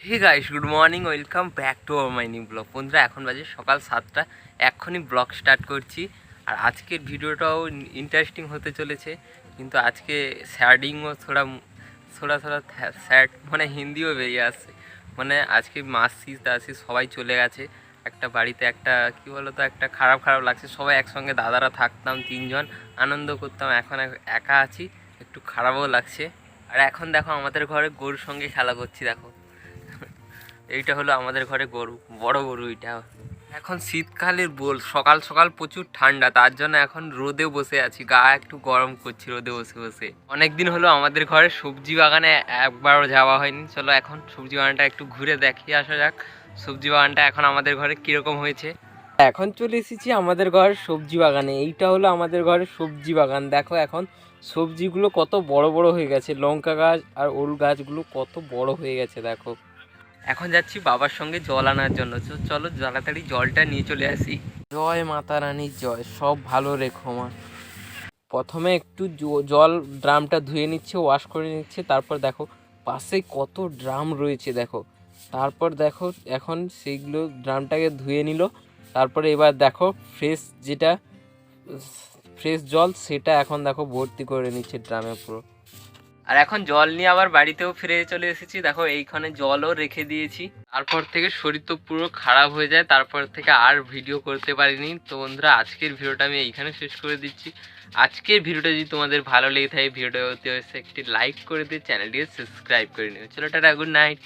Hey guys, good morning, welcome back to our my new blog. বন্ধুরা, এখন বাজে সকাল 7টা। এক্ষুনি ব্লগ স্টার্ট করছি। আর আজকের ভিডিওটাও ইন্টারেস্টিং হতে চলেছে, কিন্তু আজকে স্যাডিংও থোড়া থোড়া থোড়া স্যাড, মানে হিন্দিও বেরিয়ে আসছে। মানে আজকে মাসি দাসি সবাই চলে গেছে একটা বাড়িতে। একটা কী বলো তো, একটা খারাপ খারাপ লাগছে। সবাই একসঙ্গে দাদারা থাকতাম, 3জন আনন্দ করতাম, এখন একা আছি, একটু খারাপও লাগছে। আর এখন দেখো আমাদের ঘরে গরুর সঙ্গে খেলা করছি। দেখো, এইটা হলো আমাদের ঘরে গরু, বড় গরু এটা। এখন শীতকালের সকাল সকাল প্রচুর ঠান্ডা, তার জন্য এখন রোদে বসে আছি, গা একটু গরম করছি রোদে বসে বসে। অনেক দিন হলো আমাদের ঘরে সবজি বাগানে একবারও যাওয়া হয়নি। চলো এখন সবজি বাগানটা একটু ঘুরে দেখিয়ে আসা যাক। সবজি বাগানটা এখন আমাদের ঘরে কীরকম হয়েছে। এখন চলে এসেছি আমাদের ঘরের সবজি বাগানে। এইটা হলো আমাদের ঘরের সবজি বাগান। দেখো এখন সবজিগুলো কত বড় বড় হয়ে গেছে, লঙ্কা গাছ আর ওল গাছগুলো কত বড় হয়ে গেছে দেখো। এখন যাচ্ছি বাবার সঙ্গে জল আনার জন্য। চলো তাড়াতাড়ি জলটা নিয়ে চলে আসি। জয় মাতা রানীর জয়, সব ভালো রেখো মা। প্রথমে একটু জল ড্রামটা ধুয়ে নিচ্ছে, ওয়াশ করে নিচ্ছে। তারপর দেখো পাশে কত ড্রাম রয়েছে দেখো। তারপর দেখো এখন সেইগুলো ড্রামটাকে ধুয়ে নিল। তারপরে এবার দেখো যেটা ফ্রেশ জল, সেটা এখন দেখো ভর্তি করে নিচ্ছে ড্রামে পুরো। আর এখন জল নিয়ে আবার বাড়িতেও ফিরে চলে এসেছি। দেখো এইখানে জলও রেখে দিয়েছি। তারপর থেকে শরীর তো পুরো খারাপ হয়ে যায়, তারপর থেকে আর ভিডিও করতে পারিনি। তো বন্ধুরা, আজকের ভিডিওটা আমি এইখানে শেষ করে দিচ্ছি। আজকের ভিডিওটা যদি তোমাদের ভালো লেগে থাকে, ভিডিওটা একটি লাইক করে দিয়ে চ্যানেলটিকে সাবস্ক্রাইব করে নিও। চলো টাটা, গুড নাইট।